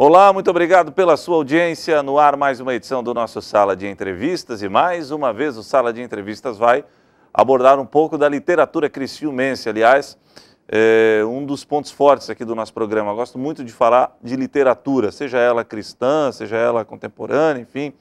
Olá, muito obrigado pela sua audiência. No ar, mais uma edição do nosso Sala de Entrevistas. E mais uma vez o Sala de Entrevistas vai abordar um pouco da literatura criciumense. Aliás, um dos pontos fortes aqui do nosso programa. Eu gosto muito de falar de literatura, seja ela cristã, seja ela contemporânea, enfim.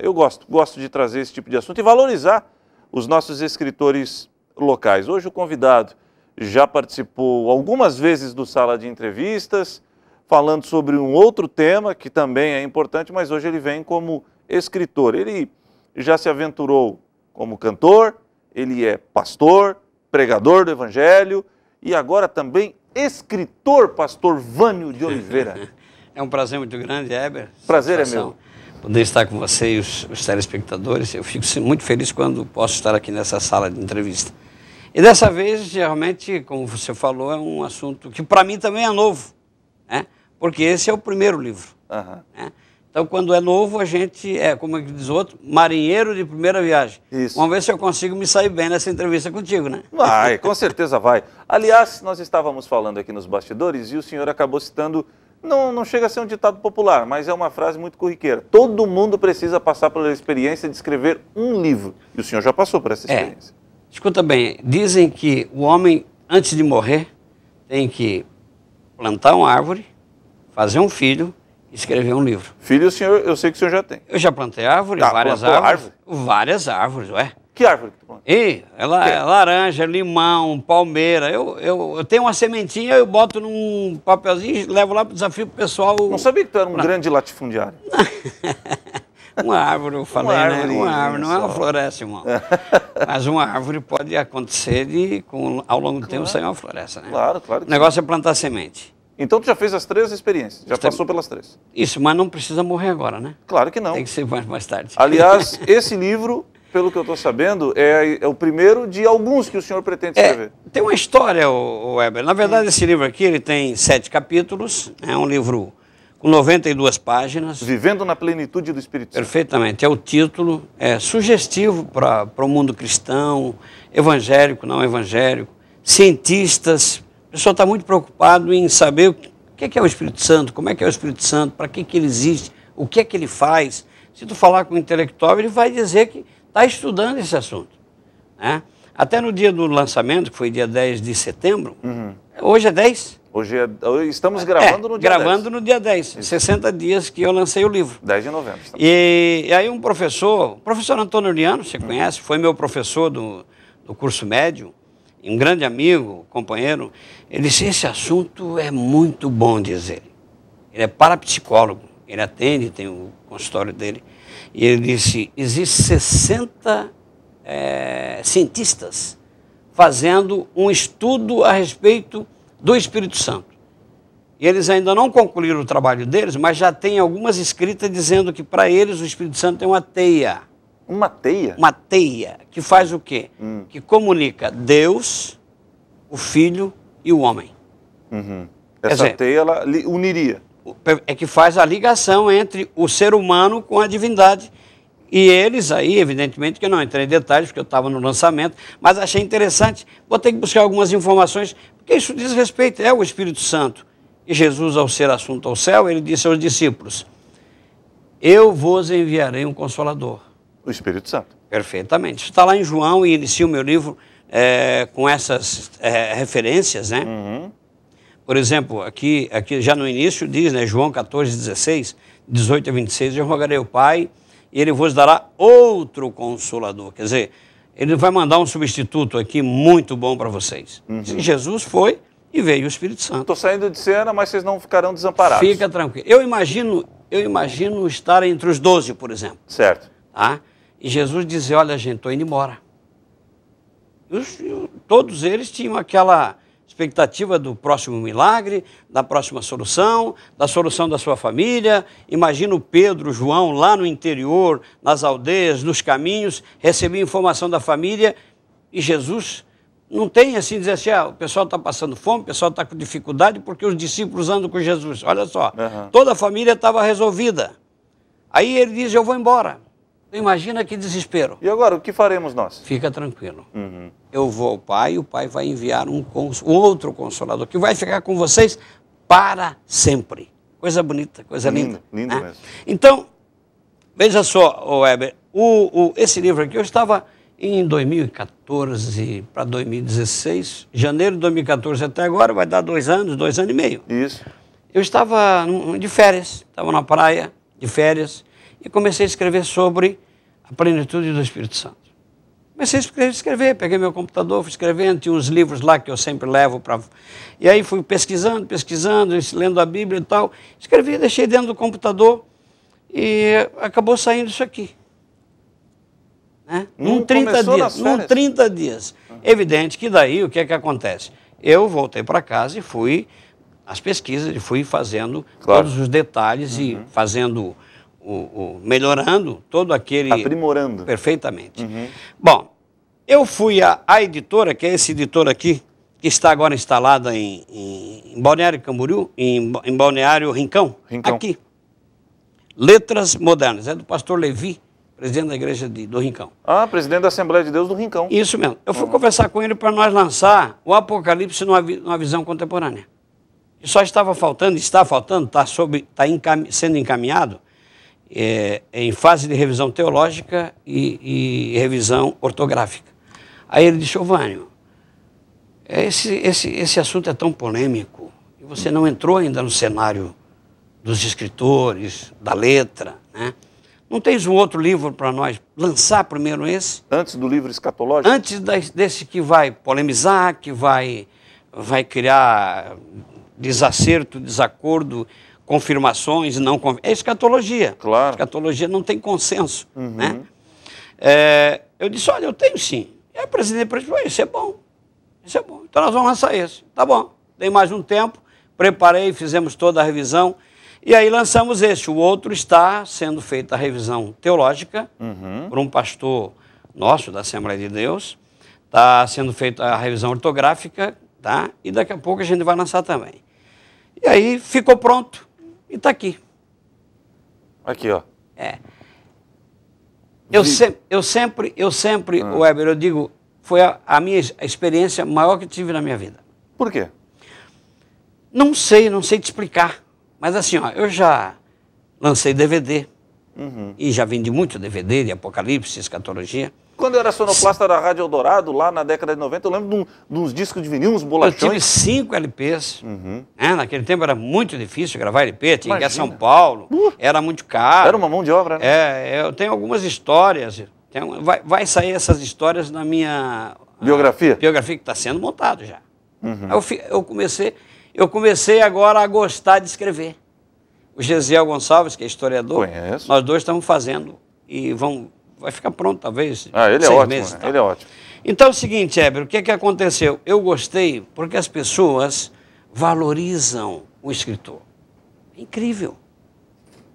Eu gosto de trazer esse tipo de assunto e valorizar os nossos escritores locais. Hoje o convidado já participou algumas vezes do Sala de Entrevistas, falando sobre um outro tema que também é importante, mas hoje ele vem como escritor. Ele já se aventurou como cantor, ele é pastor, pregador do Evangelho e agora também escritor, pastor Vânio de Oliveira. É um prazer muito grande, Heber. Prazer é meu. Poder estar com você e os telespectadores. Eu fico muito feliz quando posso estar aqui nessa sala de entrevista. E dessa vez, realmente, como você falou, é um assunto que para mim também é novo, né? Porque esse é o primeiro livro. Né? Então, quando é novo, a gente é, como diz o outro, marinheiro de primeira viagem. Isso. Vamos ver se eu consigo me sair bem nessa entrevista contigo, né? Vai, com certeza vai. Aliás, nós estávamos falando aqui nos bastidores e o senhor acabou citando, não chega a ser um ditado popular, mas é uma frase muito corriqueira. Todo mundo precisa passar pela experiência de escrever um livro. E o senhor já passou por essa experiência. Escuta bem, dizem que o homem, antes de morrer, tem que plantar uma árvore, fazer um filho e escrever um livro. Filho, o senhor, eu sei que o senhor já tem. Eu já plantei árvore, várias árvores. Várias árvores, ué. Que árvore que tu plantou? É laranja, limão, palmeira. Eu tenho uma sementinha, eu boto num papelzinho, levo lá para o desafio pro pessoal. Não sabia que tu era um grande latifundiário. Uma árvore, eu falei, né? Uma árvore, não é uma floresta, irmão. Mas uma árvore pode acontecer ao longo do tempo sair uma floresta, né? Claro. O negócio é plantar semente. Então tu já fez as 3 experiências, já passou pelas 3. Isso, mas não precisa morrer agora, né? Claro que não. Tem que ser mais tarde. Aliás, esse livro, pelo que eu estou sabendo, é o primeiro de alguns que o senhor pretende escrever. Tem uma história, o Weber. Na verdade, esse livro aqui ele tem 7 capítulos, é um livro com 92 páginas. Vivendo na plenitude do Espírito Santo. Perfeitamente, é o título, é sugestivo para o mundo cristão, evangélico, não evangélico, cientistas. O pessoal está muito preocupado em saber o que é o Espírito Santo, como é que é o Espírito Santo, para que ele existe, o que é que ele faz. Se tu falar com um intelectual, ele vai dizer que está estudando esse assunto. Né? Até no dia do lançamento, que foi dia 10 de setembro, hoje é 10? Hoje estamos gravando no dia 10. Gravando no dia 10, 60 dias que eu lancei o livro. 10 de novembro. E aí um professor, o professor Antônio Liano, você conhece, foi meu professor do curso médio, um grande amigo, companheiro, ele disse, esse assunto é muito bom, diz ele. Ele é parapsicólogo, ele atende, tem o consultório dele, e ele disse, existem 60 cientistas fazendo um estudo a respeito do Espírito Santo. E eles ainda não concluíram o trabalho deles, mas já tem algumas escritas dizendo que para eles o Espírito Santo é uma teia. Uma teia? Uma teia, que faz o quê? Que comunica Deus, o Filho e o homem. Essa teia, ela uniria. É que faz a ligação entre o ser humano com a divindade. E eles aí, evidentemente, que eu não entrei em detalhes, porque eu estava no lançamento, mas achei interessante, vou ter que buscar algumas informações, porque isso diz respeito, é o Espírito Santo. E Jesus, ao ser assunto ao céu, ele disse aos discípulos, eu vos enviarei um Consolador. O Espírito Santo. Perfeitamente. Isso está lá em João e inicio o meu livro com essas referências, né? Por exemplo, aqui já no início diz, né, João 14, 16, 18 a 26, eu rogarei ao Pai e Ele vos dará outro Consolador. Quer dizer, Ele vai mandar um substituto aqui muito bom para vocês. E Jesus foi e veio o Espírito Santo. Estou saindo de cena, mas vocês não ficarão desamparados. Fica tranquilo. Eu imagino estar entre os 12, por exemplo. Certo. Tá? E Jesus dizia, olha gente, estou indo embora. Todos eles tinham aquela expectativa do próximo milagre, da próxima solução, da solução da sua família. Imagina o Pedro, João, lá no interior, nas aldeias, nos caminhos, recebia informação da família e Jesus não tem assim, dizer assim, o pessoal está passando fome, o pessoal está com dificuldade porque os discípulos andam com Jesus. Olha só, toda a família estava resolvida. Aí ele diz, eu vou embora. Imagina que desespero. E agora, o que faremos nós? Fica tranquilo. Eu vou ao Pai e o Pai vai enviar um outro Consolador que vai ficar com vocês para sempre. coisa bonita, coisa linda. Lindo né? mesmo. Então, veja só, Weber, esse livro aqui, eu estava em 2014 para 2016, janeiro de 2014 até agora, vai dar 2 anos e meio. Isso. Eu estava de férias, estava na praia, de férias, e comecei a escrever sobre a plenitude do Espírito Santo. Comecei a escrever, peguei meu computador, fui escrevendo, tinha uns livros lá que eu sempre levo para... E aí fui pesquisando, lendo a Bíblia e tal. Escrevi, deixei dentro do computador e acabou saindo isso aqui. Né? Num 30 dias. Evidente que daí o que é que acontece? Eu voltei para casa e fui às pesquisas, e fui fazendo todos os detalhes e fazendo... melhorando todo aquele... Aprimorando. Perfeitamente. Bom, eu fui à editora, que é esse editor aqui, que está agora instalada em Balneário Camboriú, em Balneário Rincão, aqui. Letras Modernas, é do pastor Levi, presidente da igreja do Rincão. Ah, presidente da Assembleia de Deus do Rincão. Isso mesmo. Eu fui conversar com ele para nós lançar o Apocalipse numa visão contemporânea. E só estava faltando, está sendo encaminhado em fase de revisão teológica e revisão ortográfica. Aí ele disse, Vânio, esse assunto é tão polêmico, e você não entrou ainda no cenário dos escritores, da letra, né? Não tens um outro livro para nós lançar primeiro esse? Antes do livro escatológico? Antes desse que vai polemizar, que vai criar desacerto, desacordo, confirmações e não confirmações. É escatologia. Claro. Escatologia não tem consenso. Né? Eu disse, olha, eu tenho sim. E aí o presidente disse, isso é bom. Isso é bom. Então nós vamos lançar esse. Tá bom. Dei mais um tempo, preparei, fizemos toda a revisão. E aí lançamos esse. O outro está sendo feita a revisão teológica por um pastor nosso da Assembleia de Deus. Está sendo feita a revisão ortográfica, tá? E daqui a pouco a gente vai lançar também. E aí ficou pronto. E está aqui. Aqui, ó. Eu sempre, Weber, eu digo, foi a minha experiência maior que tive na minha vida. Por quê? Não sei te explicar. Mas assim, ó, eu já lancei DVD. E já vendi muito DVD de Apocalipse, escatologia. Quando eu era sonoplasta da Rádio Eldorado, lá na década de 90, eu lembro de uns discos de vinil, uns bolachões. Eu tive 5 LPs. Naquele tempo era muito difícil gravar LP, tinha que ir a São Imagina. Paulo, era muito caro. Era uma mão de obra, né? Eu tenho algumas histórias. Vai sair essas histórias na minha... Biografia? Biografia que está sendo montado já. Eu comecei agora a gostar de escrever. O Gesiel Gonçalves, que é historiador, Conheço. nós dois estamos fazendo e vai ficar pronto, talvez. Ele é 6 ótimo, meses, ele é ótimo. Então é o seguinte, Heber, o que aconteceu? Eu gostei porque as pessoas valorizam o escritor. É incrível.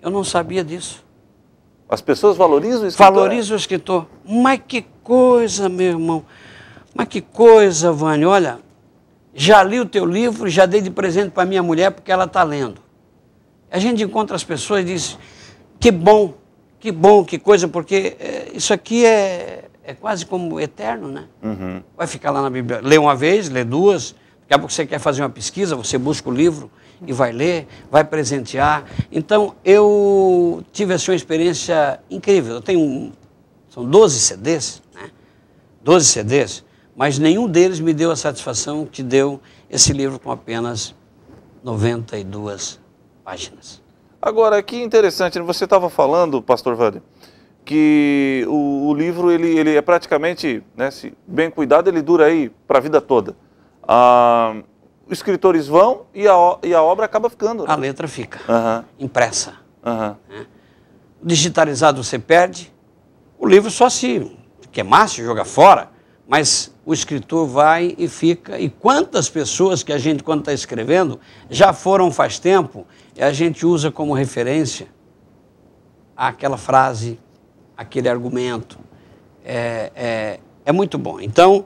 Eu não sabia disso. As pessoas valorizam o escritor? Valorizam o escritor. Mas que coisa, meu irmão. Mas que coisa, Vânio. Olha, já li o teu livro, já dei de presente para minha mulher porque ela está lendo. A gente encontra as pessoas e diz, que bom, que coisa, porque isso aqui é quase como eterno, né? Vai ficar lá na Bíblia, lê uma vez, lê duas, daqui a pouco você quer fazer uma pesquisa, você busca o livro e vai ler, vai presentear. Então, eu tive essa experiência incrível. Eu tenho, são 12 CDs, né? 12 CDs, mas nenhum deles me deu a satisfação que deu esse livro com apenas 92 páginas. Agora, que interessante, você estava falando, pastor Vânio, que o livro ele é praticamente, né, se bem cuidado, ele dura aí para a vida toda. Os escritores vão e a obra acaba ficando. Né? A letra fica impressa. Né? Digitalizado você perde, o livro só se queimasse, joga fora, mas o escritor vai e fica. E quantas pessoas que a gente, quando está escrevendo, já foram faz tempo, e a gente usa como referência aquela frase, aquele argumento. É muito bom. Então,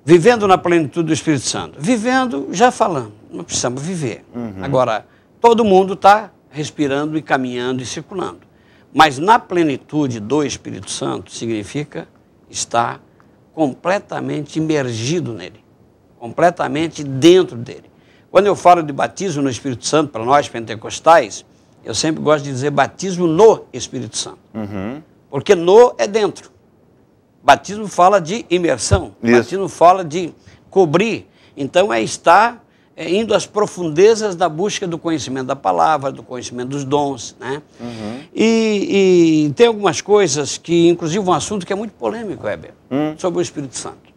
vivendo na plenitude do Espírito Santo. Vivendo, já falando, não precisamos viver. Agora, todo mundo está respirando e caminhando e circulando. Mas na plenitude do Espírito Santo significa estar completamente imergido nele, completamente dentro dele, Quando eu falo de batismo no Espírito Santo, para nós pentecostais, eu sempre gosto de dizer batismo no Espírito Santo. Porque no é dentro. Batismo fala de imersão. Isso. Batismo fala de cobrir. Então é estar indo às profundezas da busca do conhecimento da palavra, do conhecimento dos dons, né? E tem algumas coisas que, inclusive um assunto que é muito polêmico, Heber, sobre o Espírito Santo.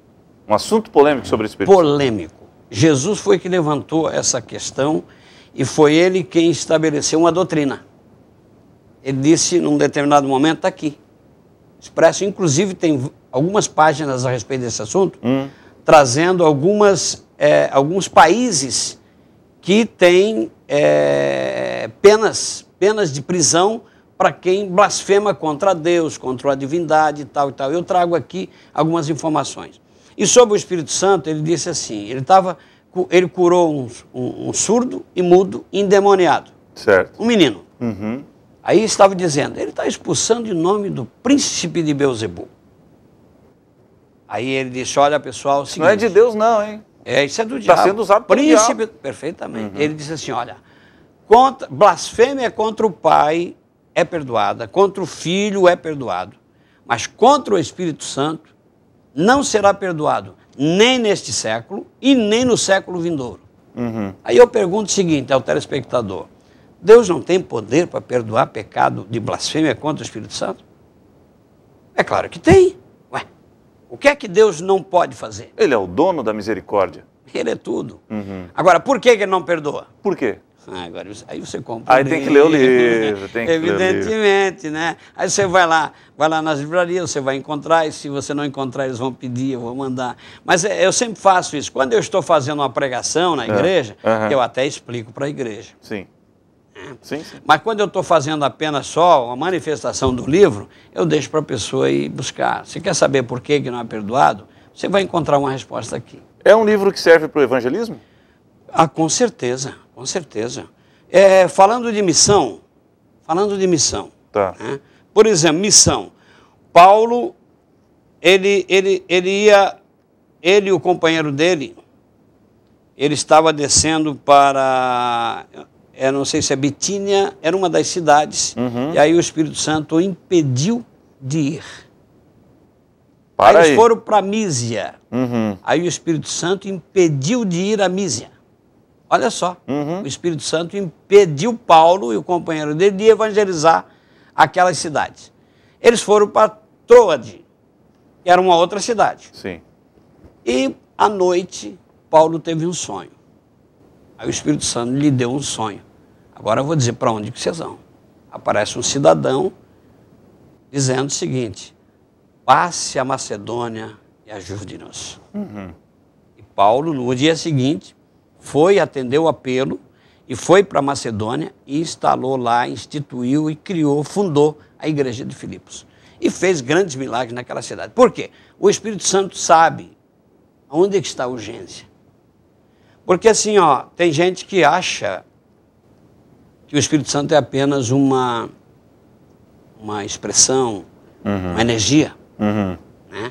Um assunto polêmico sobre o Espírito Santo. Polêmico. Jesus foi que levantou essa questão e foi ele quem estabeleceu uma doutrina. Ele disse, num determinado momento, está aqui. Expresso, inclusive, tem algumas páginas a respeito desse assunto, trazendo alguns países que têm penas de prisão para quem blasfema contra Deus, contra a divindade e tal e tal. Eu trago aqui algumas informações. E sobre o Espírito Santo, ele disse assim, ele curou um surdo e mudo endemoniado. Certo. Um menino. Aí estava dizendo, ele está expulsando em nome do príncipe de Beelzebul. Aí ele disse, olha pessoal, o seguinte, não é de Deus não, hein? Isso é do diabo. Está sendo usado pelo príncipe, diabo. Perfeitamente. Ele disse assim, olha, blasfêmia contra o Pai é perdoada, contra o Filho é perdoado, mas contra o Espírito Santo não será perdoado, nem neste século e nem no século vindouro. Aí eu pergunto o seguinte ao telespectador, Deus não tem poder para perdoar pecado de blasfêmia contra o Espírito Santo? É claro que tem. Ué, o que é que Deus não pode fazer? Ele é o dono da misericórdia. Ele é tudo. Agora, por que ele não perdoa? Por quê? Agora, aí você compra. Aí tem que ler o livro, tem que evidentemente, né? Aí você vai lá nas livrarias, você vai encontrar, e se você não encontrar, eles vão pedir, eu vou mandar. Mas eu sempre faço isso. Quando eu estou fazendo uma pregação na igreja, eu até explico para a igreja. Sim. Sim. Mas quando eu estou fazendo apenas só uma manifestação do livro, eu deixo para a pessoa ir buscar. Você quer saber por que não é perdoado? Você vai encontrar uma resposta aqui. É um livro que serve para o evangelismo? Ah, com certeza, com certeza. Falando de missão, tá. Né? Por exemplo, missão. Paulo, ele e o companheiro dele, ele estava descendo para, não sei se é Bitínia, era uma das cidades, e aí o Espírito Santo o impediu de ir. Aí eles foram para Mísia. Aí o Espírito Santo impediu de ir a Mísia. Olha só, o Espírito Santo impediu Paulo e o companheiro dele de evangelizar aquelas cidades. Eles foram para Troade, que era uma outra cidade. Sim. E à noite, Paulo teve um sonho. Aí o Espírito Santo lhe deu um sonho. Agora eu vou dizer para onde que vocês vão. Aparece um cidadão dizendo o seguinte, passe a Macedônia e ajude-nos. E Paulo, no dia seguinte, foi atender o apelo e foi para Macedônia e instalou lá, instituiu e criou, fundou a igreja de Filipos. E fez grandes milagres naquela cidade. Por quê? O Espírito Santo sabe onde é que está a urgência. Porque assim, tem gente que acha que o Espírito Santo é apenas uma expressão, uma energia. Né?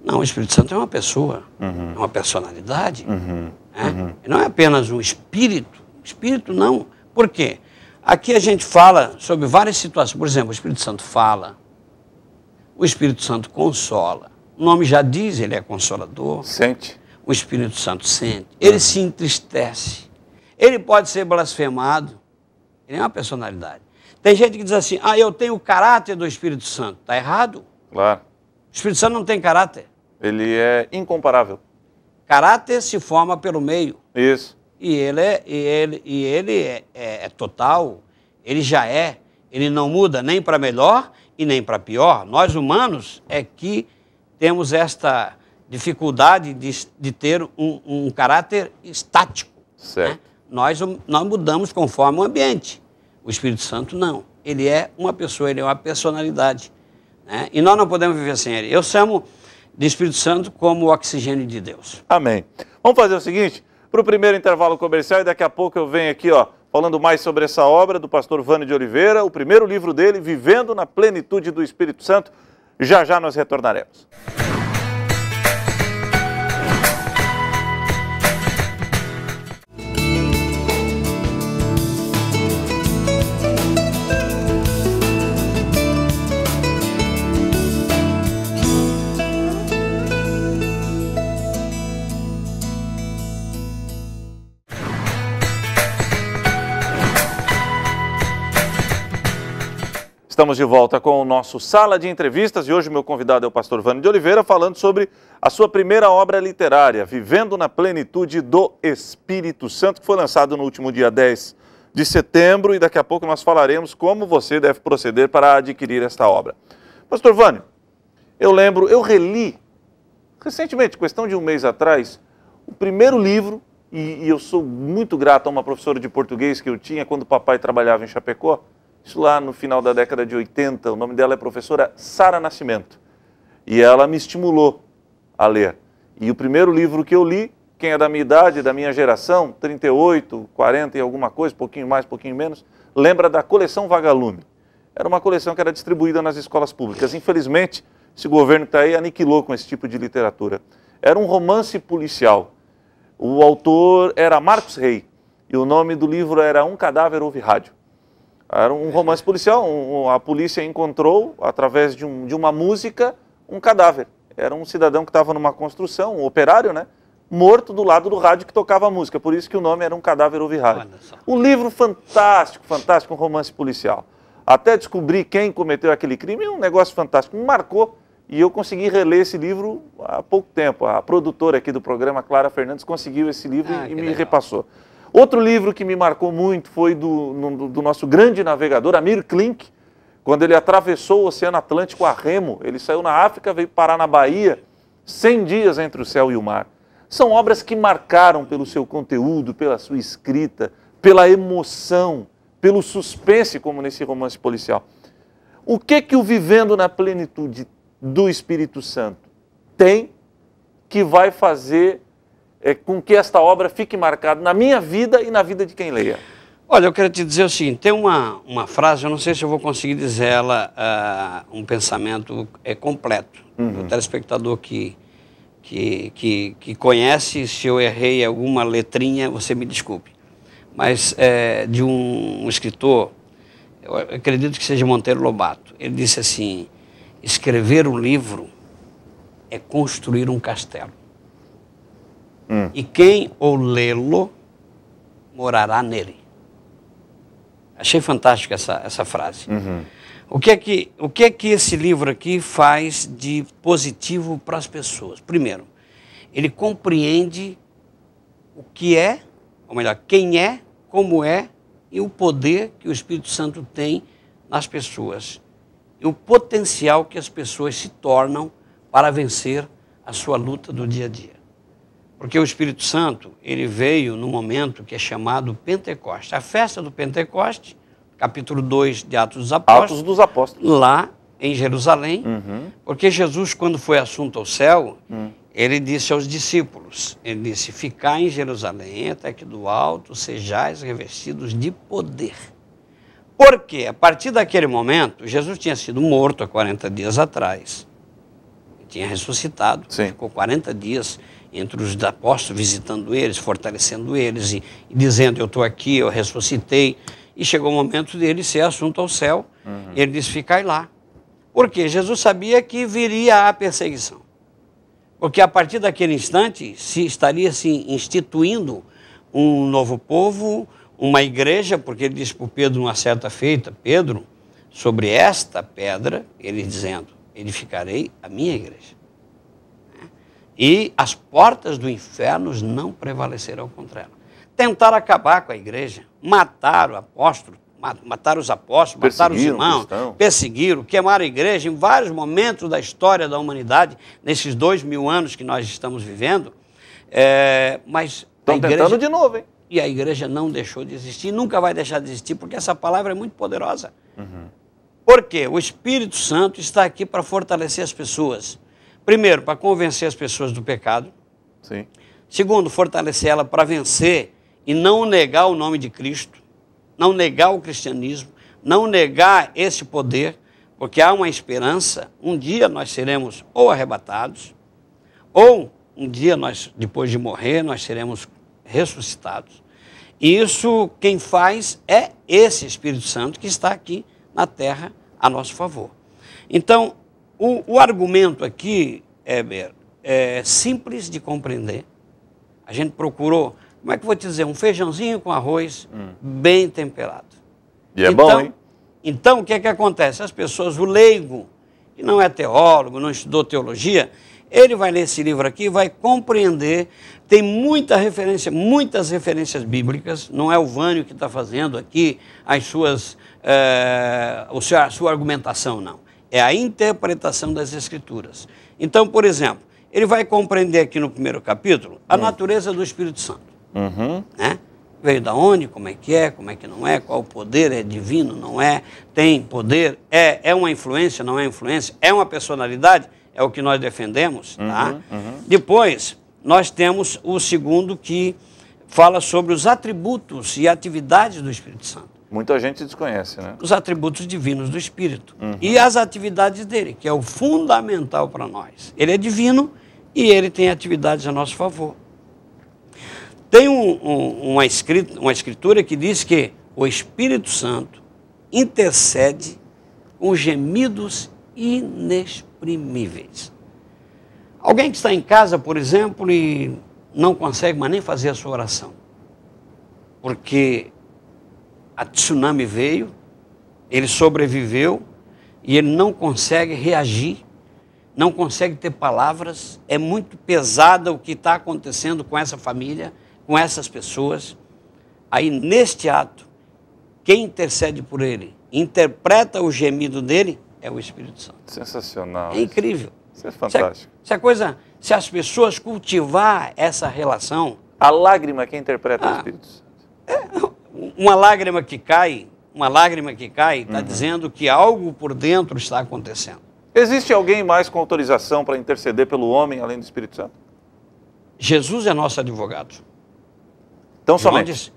Não, o Espírito Santo é uma pessoa, é uma personalidade. Não é apenas um espírito. Espírito não. Por quê? Aqui a gente fala sobre várias situações. Por exemplo, o Espírito Santo fala, o Espírito Santo consola. O nome já diz, ele é consolador. Sente. O Espírito Santo sente. Ele se entristece. Ele pode ser blasfemado. Ele é uma personalidade. Tem gente que diz assim, eu tenho o caráter do Espírito Santo. Está errado. Claro. O Espírito Santo não tem caráter. Ele é incomparável. Caráter se forma pelo meio. Isso. E ele é total, ele já é, ele não muda nem para melhor e nem para pior. Nós humanos é que temos esta dificuldade de ter um caráter estático. Certo. Né? Nós mudamos conforme o ambiente. O Espírito Santo não. Ele é uma pessoa, ele é uma personalidade. Né? E nós não podemos viver sem ele. Eu chamo de Espírito Santo como o oxigênio de Deus. Amém. Vamos fazer o seguinte, para o primeiro intervalo comercial, e daqui a pouco eu venho aqui, falando mais sobre essa obra do pastor Vânio de Oliveira, o primeiro livro dele, Vivendo na Plenitude do Espírito Santo. Já já nós retornaremos. Estamos de volta com o nosso Sala de Entrevistas e hoje o meu convidado é o pastor Vânio de Oliveira, falando sobre a sua primeira obra literária, Vivendo na Plenitude do Espírito Santo, que foi lançado no último dia 10 de setembro, e daqui a pouco nós falaremos como você deve proceder para adquirir esta obra. Pastor Vânio, eu reli recentemente, questão de um mês atrás, o primeiro livro, e eu sou muito grato a uma professora de português que eu tinha quando o papai trabalhava em Chapecó, isso lá no final da década de 80, o nome dela é professora Sara Nascimento, e ela me estimulou a ler. E o primeiro livro que eu li, quem é da minha idade, da minha geração, 38, 40 e alguma coisa, pouquinho mais, pouquinho menos, lembra da coleção Vagalume. Era uma coleção que era distribuída nas escolas públicas. Infelizmente, esse governo que está aí aniquilou com esse tipo de literatura. Era um romance policial. O autor era Marcos Rey, e o nome do livro era Um Cadáver Ouve Rádio. Era um romance policial, a polícia encontrou, através de uma música, um cadáver. Era um cidadão que estava numa construção, um operário, né? Morto do lado do rádio que tocava a música, por isso que o nome era Um Cadáver Ouve Rádio. Um livro fantástico, fantástico, um romance policial. Até descobrir quem cometeu aquele crime, um negócio fantástico, me marcou, e eu consegui reler esse livro há pouco tempo. A produtora aqui do programa, Clara Fernandes, conseguiu esse livro e me repassou. Outro livro que me marcou muito foi do nosso grande navegador, Amir Klink, quando ele atravessou o Oceano Atlântico a remo. Ele saiu na África, veio parar na Bahia, 100 dias entre o céu e o mar. São obras que marcaram pelo seu conteúdo, pela sua escrita, pela emoção, pelo suspense, como nesse romance policial. O que o Vivendo na Plenitude do Espírito Santo tem que vai fazer com que esta obra fique marcada na minha vida e na vida de quem leia? Olha, eu quero te dizer o seguinte, tem uma frase, eu não sei se eu vou conseguir dizer ela, um pensamento completo. O telespectador que conhece, se eu errei alguma letrinha, você me desculpe. Mas de um escritor, eu acredito que seja Monteiro Lobato, ele disse assim: escrever um livro é construir um castelo. E quem o lê-lo morará nele. Achei fantástica essa frase. O que é que esse livro aqui faz de positivo para as pessoas? Primeiro, ele compreende o que é, ou melhor, quem é, como é e o poder que o Espírito Santo tem nas pessoas. E o potencial que as pessoas se tornam para vencer a sua luta do dia a dia. Porque o Espírito Santo, ele veio no momento que é chamado Pentecoste. A festa do Pentecoste, capítulo 2 de Atos dos Apóstolos. Atos dos Apóstolos. Lá em Jerusalém, porque Jesus, quando foi assunto ao céu, ele disse aos discípulos, ele disse: ficai em Jerusalém até que do alto sejais revestidos de poder. Porque a partir daquele momento, Jesus tinha sido morto há 40 dias atrás. Ele tinha ressuscitado, ficou 40 dias entre os apóstolos, visitando eles, fortalecendo eles e dizendo: eu estou aqui, eu ressuscitei. E chegou o momento dele ser assunto ao céu. Ele disse: ficai lá. Porque Jesus sabia que viria a perseguição. Porque a partir daquele instante se estaria se instituindo um novo povo, uma igreja, porque ele disse para Pedro numa certa feita: Pedro, sobre esta pedra, ele dizendo, edificarei a minha igreja. E as portas do inferno não prevalecerão contra ela. Tentaram acabar com a igreja, mataram o apóstolo, mataram os apóstolos, mataram os irmãos, perseguiram, queimaram a igreja em vários momentos da história da humanidade, nesses 2000 anos que nós estamos vivendo. Mas estão tentando de novo, hein? E a igreja não deixou de existir, nunca vai deixar de existir, porque essa palavra é muito poderosa. Por quê? O Espírito Santo está aqui para fortalecer as pessoas. Primeiro, para convencer as pessoas do pecado. Sim. Segundo, fortalecer ela para vencer e não negar o nome de Cristo, não negar o cristianismo, não negar esse poder, porque há uma esperança. Um dia nós seremos ou arrebatados, ou um dia nós, depois de morrer, nós seremos ressuscitados. E isso quem faz é esse Espírito Santo que está aqui na terra a nosso favor. Então, o argumento aqui, Heber, é simples de compreender. A gente procurou, como é que eu vou te dizer, um feijãozinho com arroz bem temperado. E é bom, hein? Então, o que é que acontece? As pessoas, o leigo, que não é teólogo, não estudou teologia, ele vai ler esse livro aqui e vai compreender. Tem muitas referências bíblicas, não é o Vânio que está fazendo aqui a sua argumentação, não. É a interpretação das Escrituras. Então, por exemplo, ele vai compreender aqui no primeiro capítulo a natureza do Espírito Santo. Né? Veio da onde, como é que não é, qual o poder, é divino, não é, tem poder, é uma influência, não é influência, é uma personalidade, é o que nós defendemos. Tá? Depois, nós temos o segundo que fala sobre os atributos e atividades do Espírito Santo. Muita gente desconhece, né? Os atributos divinos do Espírito. E as atividades dele, que é o fundamental para nós. Ele é divino e ele tem atividades a nosso favor. Tem uma escritura que diz que o Espírito Santo intercede com gemidos inexprimíveis. Alguém que está em casa, por exemplo, e não consegue mais nem fazer a sua oração, porque a tsunami veio, ele sobreviveu e ele não consegue reagir, não consegue ter palavras, é muito pesada o que está acontecendo com essa família, com essas pessoas. Aí, neste ato, quem intercede por ele, interpreta o gemido dele, é o Espírito Santo. Sensacional. É incrível. Isso é fantástico. Se as pessoas cultivar essa relação... A lágrima que interpreta o Espírito Santo. Uma lágrima que cai está dizendo que algo por dentro está acontecendo. Existe alguém mais com autorização para interceder pelo homem, além do Espírito Santo? Jesus é nosso advogado. Então somente. Disse,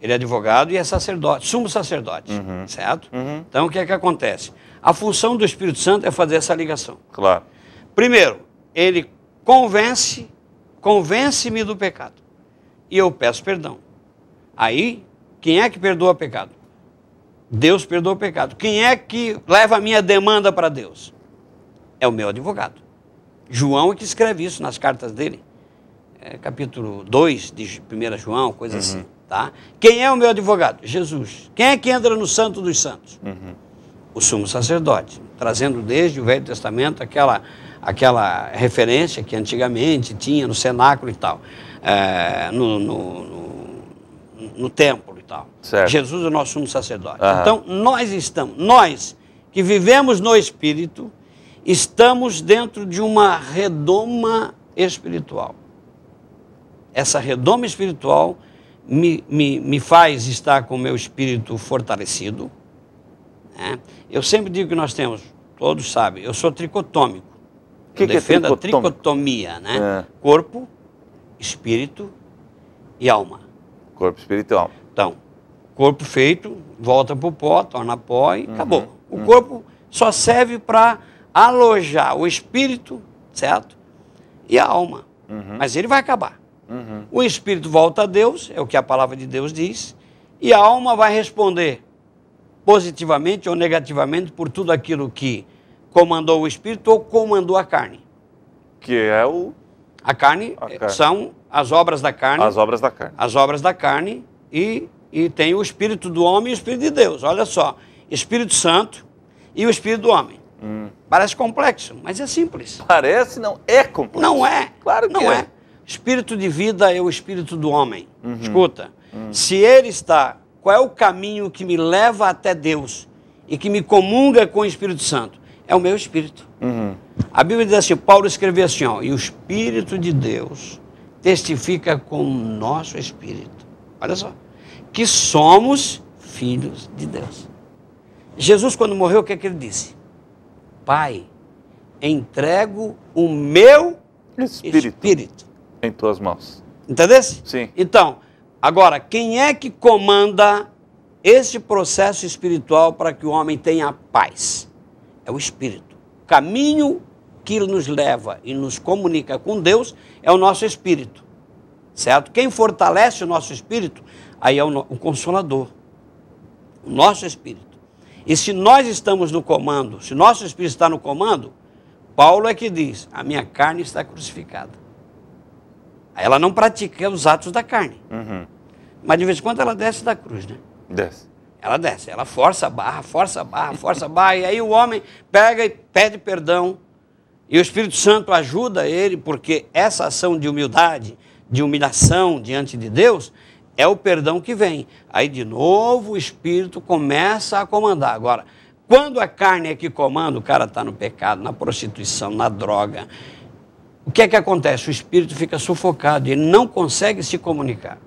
ele é advogado e é sacerdote, sumo sacerdote, certo? Então o que é que acontece? A função do Espírito Santo é fazer essa ligação. Claro. Primeiro, ele convence-me do pecado. E eu peço perdão. Aí, quem é que perdoa o pecado? Deus perdoa o pecado. Quem é que leva a minha demanda para Deus? É o meu advogado. João é que escreve isso nas cartas dele. Capítulo 2 de 1 João, coisa assim. Tá? Quem é o meu advogado? Jesus. Quem é que entra no Santo dos Santos? O sumo sacerdote. Trazendo desde o Velho Testamento aquela referência que antigamente tinha no cenáculo e tal. No templo e tal. Certo. Jesus é o nosso sumo sacerdote. Então, nós que vivemos no Espírito, estamos dentro de uma redoma espiritual. Essa redoma espiritual me faz estar com o meu espírito fortalecido. Né? Eu sempre digo que nós temos, todos sabem, eu sou tricotômico. Eu defendo a tricotomia, né? Corpo, espírito e alma. Corpo, espírito e alma. Então, corpo feito, volta para o pó, torna pó e acabou. O corpo só serve para alojar o espírito, certo? E a alma. Mas ele vai acabar. O espírito volta a Deus, é o que a palavra de Deus diz, e a alma vai responder positivamente ou negativamente por tudo aquilo que comandou o espírito ou comandou a carne. Que é o... A carne são as obras da carne. As obras da carne. As obras da carne e tem o espírito do homem e o espírito de Deus. Olha só, Espírito Santo e o espírito do homem. Parece complexo, mas é simples. Parece, não é complexo. Não é. Claro que não é. Espírito de vida é o espírito do homem. Escuta, se ele está... Qual é o caminho que me leva até Deus e que me comunga com o Espírito Santo? É o meu espírito. A Bíblia diz assim, Paulo escreveu assim, ó, e o Espírito de Deus testifica com o nosso espírito. Olha só, que somos filhos de Deus. Jesus, quando morreu, o que é que ele disse? Pai, entrego o meu espírito em tuas mãos. Entendesse? Sim. Então, agora, quem é que comanda esse processo espiritual para que o homem tenha paz? É o Espírito. O caminho que nos leva e nos comunica com Deus é o nosso Espírito. Certo? Quem fortalece o nosso Espírito, aí é o Consolador. O nosso Espírito. E se nós estamos no comando, se nosso Espírito está no comando, Paulo é que diz, a minha carne está crucificada. Ela não pratica os atos da carne. Mas de vez em quando ela desce da cruz, né? Desce. Ela desce, ela força a barra, força a barra, força a barra, e aí o homem pega e pede perdão, e o Espírito Santo ajuda ele, porque essa ação de humildade, de humilhação diante de Deus, é o perdão que vem. Aí, de novo, o Espírito começa a comandar. Agora, quando a carne é que comanda, o cara está no pecado, na prostituição, na droga, o que é que acontece? O Espírito fica sufocado, ele não consegue se comunicar.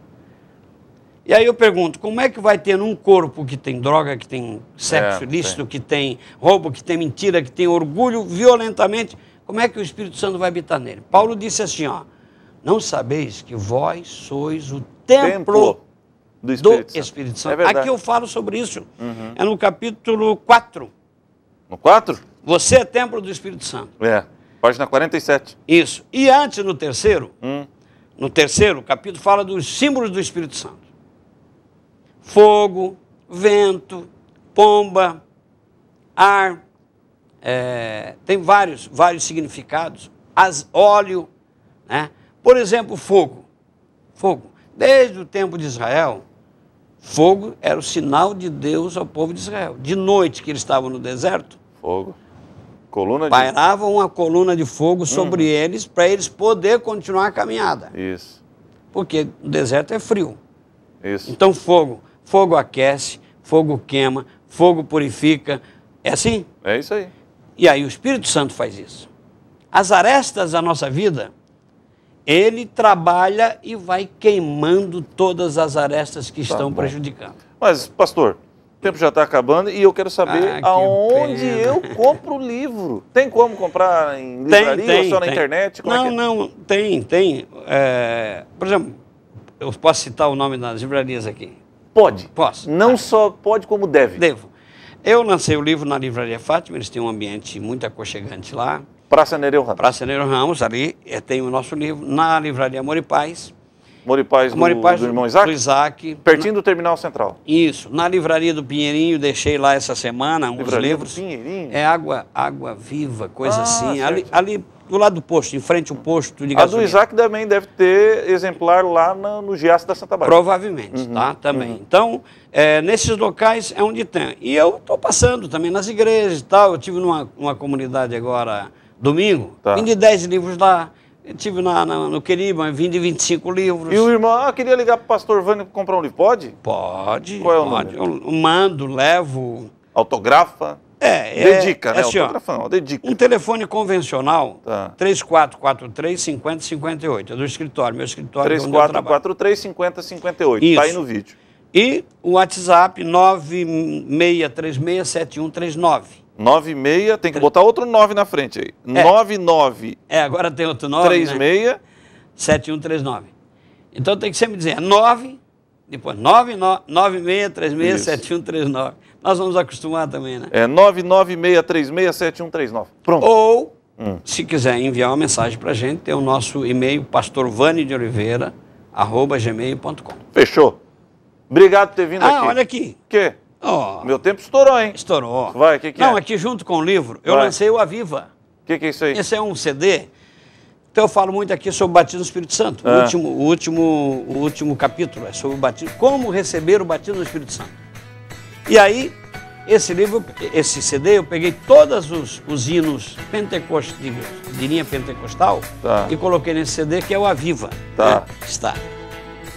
E aí eu pergunto, como é que vai ter num corpo que tem droga, que tem sexo ilícito, que tem roubo, que tem mentira, que tem orgulho violentamente, como é que o Espírito Santo vai habitar nele? Paulo disse assim, ó, não sabeis que vós sois o templo do Espírito Santo. É aqui eu falo sobre isso, é no capítulo 4. No 4? Você é templo do Espírito Santo. Página 47. Isso. E antes, no terceiro capítulo, fala dos símbolos do Espírito Santo. Fogo, vento, pomba, ar, tem vários significados, óleo, né? Por exemplo, fogo. Desde o tempo de Israel, fogo era o sinal de Deus ao povo de Israel. De noite que eles estavam no deserto, fogo. Pairava uma coluna de fogo sobre eles, para eles poderem continuar a caminhada. Isso. Porque o deserto é frio. Isso. Então, fogo aquece, fogo queima, fogo purifica. É assim? É isso aí. E aí o Espírito Santo faz isso. As arestas da nossa vida, ele trabalha e vai queimando todas as arestas que estão prejudicando. Mas, pastor, o tempo já está acabando e eu quero saber aonde eu compro o livro. Tem como comprar em livraria ou só na internet? Não, tem. Por exemplo, eu posso citar o nome das livrarias aqui? Pode. Posso. Não só pode, como deve. Devo. Eu lancei o livro na Livraria Fátima, eles têm um ambiente muito aconchegante lá. Praça Nereu Ramos. Praça Nereu Ramos, ali tem o nosso livro. Na Livraria Amor e Paz. Amor e Paz do irmão Isaac? Do Isaac. Pertinho do Terminal Central. Isso. Na Livraria do Pinheirinho, deixei lá essa semana uns livros. Do Pinheirinho? É água viva, coisa assim. Ali do lado do posto, em frente ao posto de gasolina. A do Isaac também deve ter exemplar lá no Giaço da Santa Bárbara. Provavelmente, tá? Também. Então, nesses locais é onde tem. E eu estou passando também nas igrejas e tal. Eu tive numa comunidade agora, domingo, vim de 10 livros lá. Eu tive no Queriba, vim de 25 livros. E o irmão, queria ligar para o pastor Vânio para comprar um livro, pode? Pode. Qual é o número? Eu mando, levo. Autografa? Dedica, né? Assim, autografão, dedica. Um telefone convencional, 3443-5058, é do escritório, meu escritório. 3443-5058, está aí no vídeo. E o WhatsApp 96367139. 96, tem que botar outro 9 na frente aí. 99. Agora tem outro 9. 36. 7139. Então tem que sempre dizer 9, depois 96367139. Nós vamos acostumar também, né? 996367139. Pronto. Ou, se quiser enviar uma mensagem para a gente, tem o nosso e-mail, pastorvanideoliveira@gmail.com. Fechou. Obrigado por ter vindo aqui. Olha aqui. O quê? Meu tempo estourou, hein? Estourou. Vai, o que é? Não, aqui junto com o livro, eu lancei o Aviva. O que é isso aí? Esse é um CD. Então eu falo muito aqui sobre o batismo do Espírito Santo. O último capítulo é sobre o batismo, como receber o batismo do Espírito Santo. E aí, esse CD, eu peguei todos os hinos de linha pentecostal e coloquei nesse CD, que é o Aviva. Está.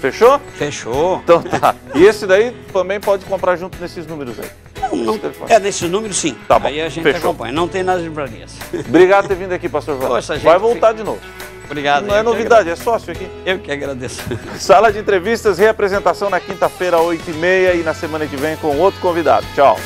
Fechou? Fechou. Então tá. E esse daí também pode comprar junto nesses números aí? Não. Nesses números sim. Tá bom. Aí a gente acompanha. Não tem nas livrarias. Obrigado por ter vindo aqui, pastor Vânio. Vai voltar de novo. Obrigado. Não é novidade, é sócio aqui. Eu que agradeço. Sala de entrevistas, reapresentação na quinta-feira, 8h30 e na semana que vem com outro convidado. Tchau.